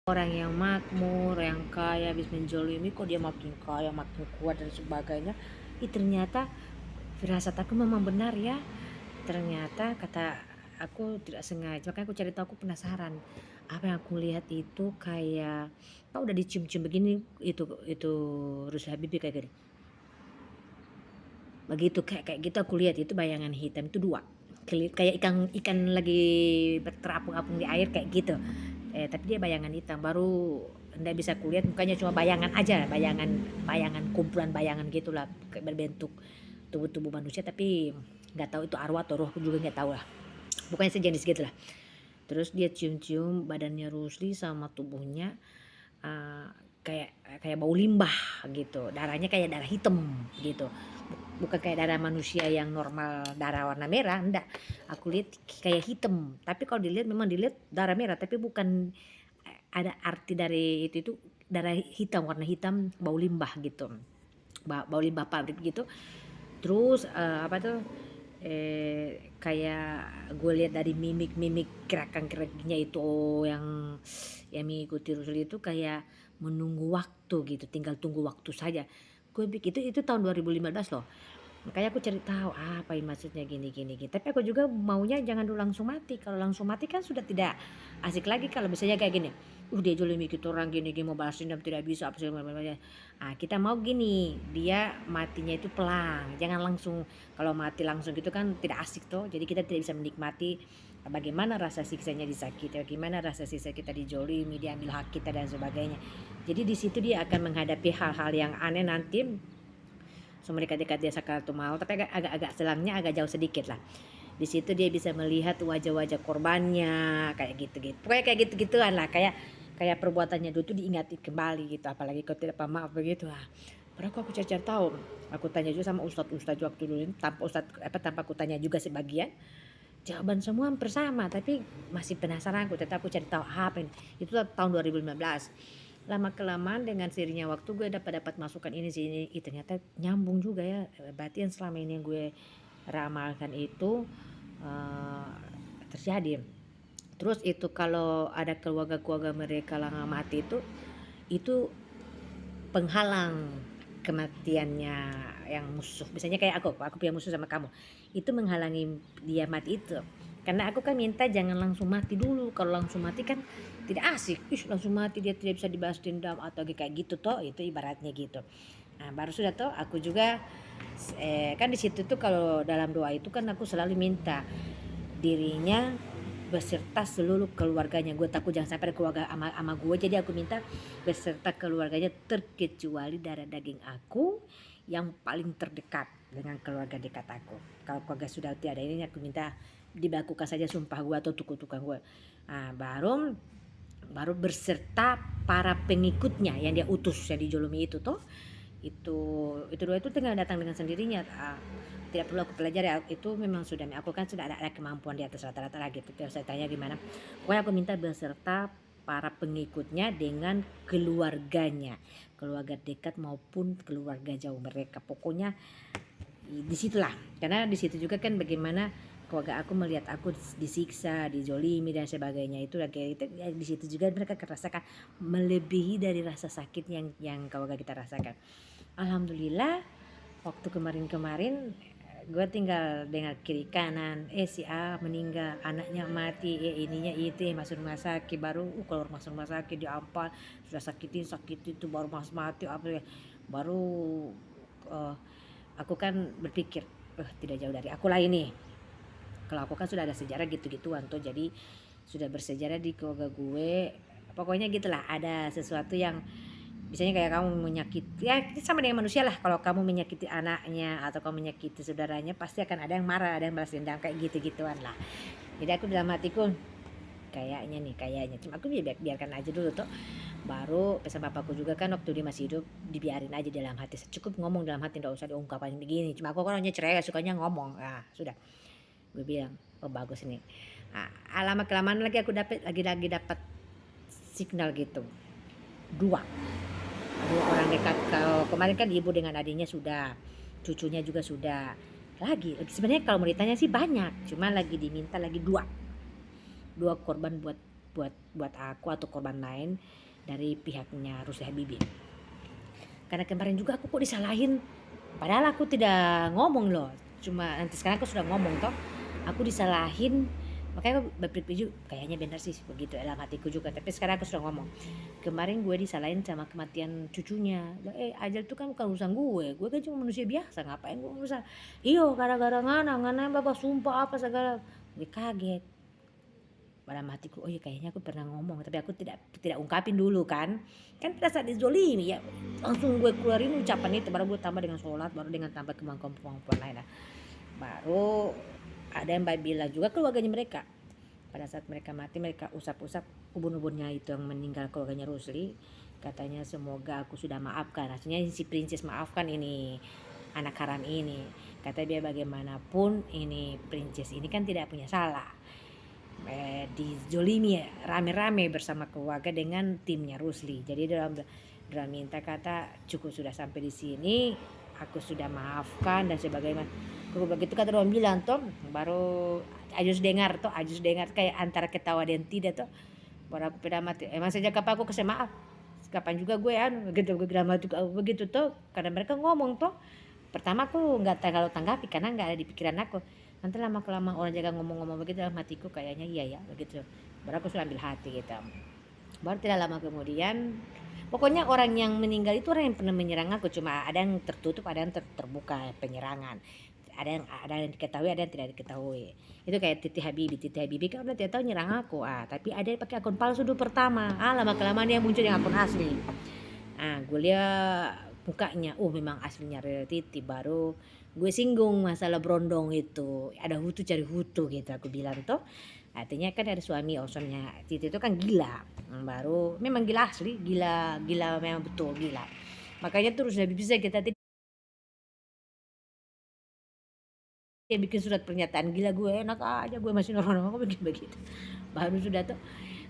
orang yang makmur, yang kaya, habis menzolimi kok dia makin kaya, makin kuat dan sebagainya. Ternyata firasat aku memang benar ya. Ternyata kata aku tidak sengaja, makanya aku cari tahu, aku penasaran. Apa yang aku lihat itu kayak, kau udah dicium-cium begini, itu Rusli Habibie kayak gini. Begitu kayak gitu aku lihat itu bayangan hitam itu dua. Kayak ikan ikan lagi terapung-apung di air kayak gitu. Tapi dia bayangan hitam, baru ndak bisa kulihat mukanya, cuma bayangan aja, bayangan bayangan kumpulan bayangan gitulah, kayak berbentuk tubuh-tubuh manusia, tapi nggak tahu itu arwah atau roh, aku juga nggak tahu lah. Pokoknya sejenis gitulah. Terus dia cium-cium badannya Rusli sama tubuhnya, uh, kayak kayak bau limbah gitu, darahnya kayak darah hitam gitu, bukan kayak darah manusia yang normal, darah warna merah, enggak. Aku lihat kayak hitam, tapi kalau dilihat memang dilihat darah merah, tapi bukan, ada arti dari itu darah hitam, warna hitam, bau limbah gitu, bau limbah pabrik gitu. Terus apa tuh, kayak gue lihat dari mimik gerakan-geraknya itu, yang mengikuti Rusli itu kayak menunggu waktu gitu, tinggal tunggu waktu saja. Gue pikir itu tahun 2015 loh. Makanya aku cari tahu apa ini maksudnya, gini gini gini. Tapi aku juga maunya jangan dulu langsung mati. Kalau langsung mati kan sudah tidak asik lagi. Kalau misalnya kayak gini, dia jolimi kita orang gini gini, mau balas dendam tidak bisa apa segala macam. Kita mau gini, dia matinya itu pelan, jangan langsung. Kalau mati langsung gitu kan tidak asik tuh. Jadi kita tidak bisa menikmati bagaimana rasa siksanya disakiti, bagaimana rasa siksa kita dijolimi, diambil hak kita dan sebagainya. Jadi di situ dia akan menghadapi hal-hal yang aneh nanti. So dekat-dekat dia sakaratul maut, tapi agak selangnya agak jauh sedikit lah. Di situ dia bisa melihat wajah-wajah korbannya kayak gitu-gitu. Pokoknya kayak gitu-gituan lah, kayak kayak perbuatannya dulu tuh diingati kembali gitu, apalagi kalau tidak maaf begitu. Padahal aku cari-cari tahu. Aku tanya juga sama ustadz waktu dulu, tanpa aku tanya juga sebagian. Jawaban semua hampir sama, tapi masih penasaran aku, tetap aku cari tahu apa ini. Itu tahun 2015. Lama kelamaan dengan sirinya waktu gue dapat masukan ini sini, ternyata nyambung juga ya. Berarti yang selama ini yang gue ramalkan itu uh, terjadi. Terus itu kalau ada keluarga-keluarga mereka yang mati itu penghalang kematiannya yang musuh. Misalnya kayak aku punya musuh sama kamu, itu menghalangi dia mati itu. Karena aku kan minta jangan langsung mati dulu. Kalau langsung mati kan tidak asik. Langsung mati dia tidak bisa dibalas dendam atau kayak gitu toh, itu ibaratnya gitu. Nah, baru sudah toh aku juga kan di situ tuh kalau dalam doa itu kan aku selalu minta dirinya beserta seluruh keluarganya. Gue takut jangan sampai ada keluarga ama gue, jadi aku minta beserta keluarganya terkecuali darah daging aku yang paling terdekat dengan keluarga dekat aku. Kalau keluarga sudah tiada ini, aku minta dibakukan saja sumpah gue atau tukang gue. Nah, baru berserta para pengikutnya yang dia utus, yang dijolimi itu toh, itu doa itu tinggal datang dengan sendirinya. Tidak perlu aku pelajari, itu memang sudah, aku kan sudah ada kemampuan di atas rata-rata lagi. Tapi saya tanya gimana, pokoknya aku minta beserta para pengikutnya dengan keluarganya, keluarga dekat maupun keluarga jauh mereka. Pokoknya disitulah, karena disitu juga kan bagaimana keluarga aku melihat aku disiksa, dijolimi dan sebagainya, itu lagi itu ya, di situ juga mereka merasakan melebihi dari rasa sakit yang keluarga kita rasakan. Alhamdulillah, waktu kemarin-kemarin gue tinggal dengar kiri kanan, si A meninggal, anaknya mati, ininya itu masuk rumah sakit, baru keluar masuk rumah sakit diampal, sudah sakit itu baru masuk mati apa ya. Baru uh, aku kan berpikir, tidak jauh dari aku lah ini. Kalau aku kan sudah ada sejarah gitu-gituan tuh, jadi sudah bersejarah di keluarga gue. Pokoknya gitulah, ada sesuatu yang misalnya kayak kamu menyakiti, ya sama dengan manusia lah, kalau kamu menyakiti anaknya atau kamu menyakiti saudaranya, pasti akan ada yang marah, ada yang balas dendam kayak gitu-gituan lah. Jadi aku dalam hatiku kayaknya cuma aku biarkan aja dulu tuh. Baru pesan bapakku juga kan waktu dia masih hidup, dibiarin aja dalam hati, cukup ngomong dalam hati, nggak usah diungkapkan begini. Cuma aku kan orangnya cerai, sukanya ngomong. Nah sudah, gue bilang oh bagus ini. Lama kelamaan lagi aku lagi dapat signal gitu, dua orang dekat. Kalau kemarin kan ibu dengan adiknya sudah, cucunya juga sudah. Lagi sebenarnya kalau mau ditanya sih banyak, cuma lagi diminta lagi dua korban buat buat aku atau korban lain dari pihaknya Rusli Habibie. Karena kemarin juga aku kok disalahin, padahal aku tidak ngomong loh, cuma nanti sekarang aku sudah ngomong toh, aku disalahin. Makanya aku berpikir kayaknya benar sih begitu dalam hatiku juga, tapi sekarang aku sudah ngomong. Kemarin gue disalahin sama kematian cucunya. Ajal itu kan bukan urusan gue kan cuma manusia biasa, ngapain gue urusan. Iyo gara-gara ngana bapak sumpah apa segala. Gue kaget dalam hatiku, oh iya kayaknya aku pernah ngomong, tapi aku tidak ungkapin dulu kan pada saat dizolimi ya langsung gue keluarin ucapan itu, baru gue tambah dengan sholat, baru dengan tambah kemampuan lain lah. Baru ada yang bilang juga keluarganya mereka, pada saat mereka mati mereka usap-usap ubun-ubunnya itu yang meninggal keluarganya Rusli, katanya semoga aku sudah maafkan, artinya si princess maafkan ini anak haram ini, kata dia bagaimanapun ini princess ini kan tidak punya salah, dizolimi rame-rame bersama keluarga dengan timnya Rusli. Jadi dalam minta kata cukup sudah sampai di sini, aku sudah maafkan dan sebagainya. Begitu kata orang bilang toh, baru Ajus dengar kayak antara ketawa dan tidak toh. Baru aku pada mati. Emang sejak kapan aku kasih maaf? Kapan juga gue begitu gue begitu toh, karena mereka ngomong toh. Pertama aku nggak terlalu tanggapi karena nggak ada di pikiran aku. Nanti lama kelamaan orang jaga ngomong-ngomong begitu dalam hatiku kayaknya iya ya begitu. Baru aku sudah ambil hati gitu. Baru tidak lama kemudian, pokoknya orang yang meninggal itu orang yang pernah menyerang aku, cuma ada yang tertutup, ada yang terbuka penyerangan. Ada yang diketahui, ada yang tidak diketahui. Itu kayak Titi Habibie kan udah tidak tahu nyerang aku, tapi ada yang pakai akun palsu dulu pertama. Lama kelamaan dia muncul dengan akun asli. Gue lihat mukanya, memang aslinya Titi. Baru gue singgung masalah berondong itu, ada hutu cari hutu gitu aku bilang tuh. Artinya kan ada suaminya Titi itu kan gila. Baru memang gila asli, gila memang betul gila. Makanya terus lebih bisa kita dia bikin surat pernyataan, gila gue enak aja gue masih normal begini begitu. Baru sudah tuh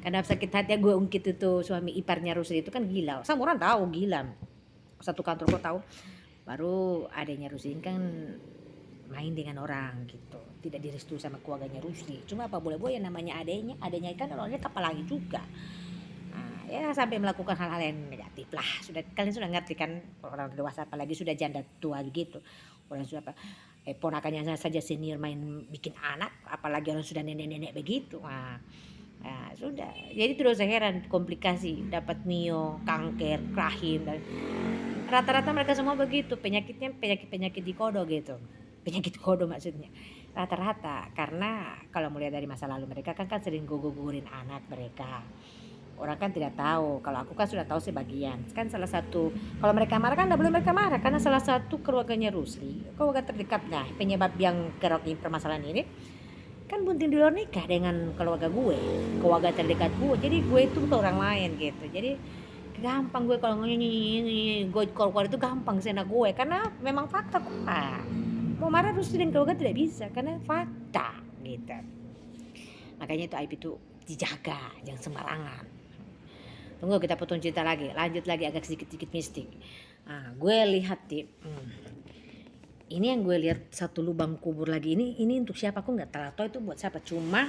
karena sakit hati gue ungkit itu suami iparnya Rusli itu kan gila, sama orang tahu gila, satu kantor kok tahu. Baru adanya Rusli kan main dengan orang gitu, tidak direstui sama keluarganya Rusli. Cuma apa boleh buat yang namanya adanya kan orangnya apalagi juga. Ya sampai melakukan hal-hal yang negatif lah. Kalian sudah ngerti kan, orang dewasa apalagi sudah janda tua gitu. Orang sudah ponakannya saja senior main bikin anak, apalagi orang sudah nenek-nenek begitu. Sudah. Jadi terus saya heran komplikasi, dapat mio, kanker, rahim dan rata-rata mereka semua begitu, penyakitnya penyakit di kodo gitu. Penyakit kodo maksudnya. Rata-rata karena kalau melihat dari masa lalu mereka kan sering gugurin anak mereka. Orang kan tidak tahu, kalau aku kan sudah tahu sebagian. Kan salah satu, kalau mereka marah kan tidak boleh mereka marah karena salah satu keluarganya Rusli, keluarga terdekatnya, penyebab yang kerokin permasalahan ini kan bunting di luar nikah dengan keluarga gue, keluarga terdekat gue. Jadi gue itu bukan orang lain gitu. Jadi gampang gue kalau ini gue keluar itu gampang sena gue karena memang fakta kok. Mau marah Rusli dan keluarga tidak bisa karena fakta gitu. Makanya itu aib itu dijaga, jangan sembarangan. Tunggu kita potong cerita lagi, lanjut lagi agak sedikit mistik. Gue lihat ini yang gue lihat satu lubang kubur lagi, ini untuk siapa aku nggak tahu itu buat siapa, cuma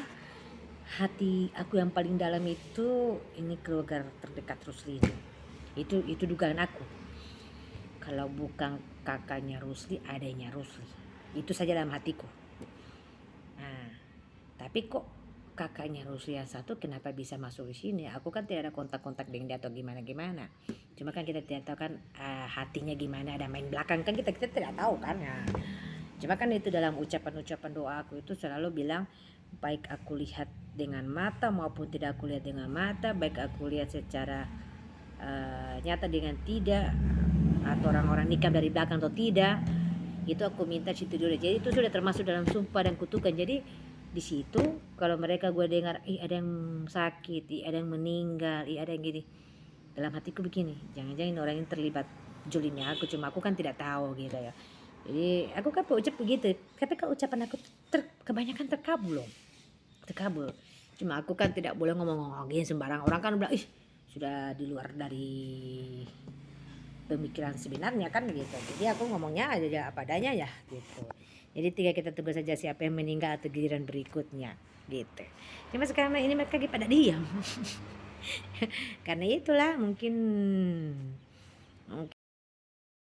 hati aku yang paling dalam itu ini keluarga terdekat Rusli itu dugaan aku, kalau bukan kakaknya Rusli adanya Rusli, itu saja dalam hatiku. Tapi kok kakaknya Rusli yang satu kenapa bisa masuk di sini? Aku kan tidak ada kontak-kontak dengan dia atau gimana. Cuma kan kita tidak tahu kan hatinya gimana, ada main belakang kan kita tidak tahu kan. Cuma kan itu dalam ucapan doa aku itu selalu bilang, baik aku lihat dengan mata maupun tidak aku lihat dengan mata, baik aku lihat secara nyata dengan tidak, atau orang-orang nikam dari belakang atau tidak, itu aku minta situ dulu. Jadi itu sudah termasuk dalam sumpah dan kutukan. Jadi di situ kalau mereka gue dengar ada yang sakit, ada yang meninggal, ada yang gini, dalam hatiku begini, jangan-jangan orang yang terlibat jolimnya aku, cuma aku kan tidak tahu gitu ya. Jadi aku kan ucap begitu, tapi kalau ucapan aku kebanyakan terkabul. Cuma aku kan tidak boleh ngomong gini sembarang, orang kan bilang sudah di luar dari pemikiran sebenarnya kan gitu. Jadi aku ngomongnya aja apa adanya ya gitu. Jadi tinggal kita tunggu saja siapa yang meninggal atau giliran berikutnya gitu. Cuma sekarang ini mereka lagi pada diam. Karena itulah mungkin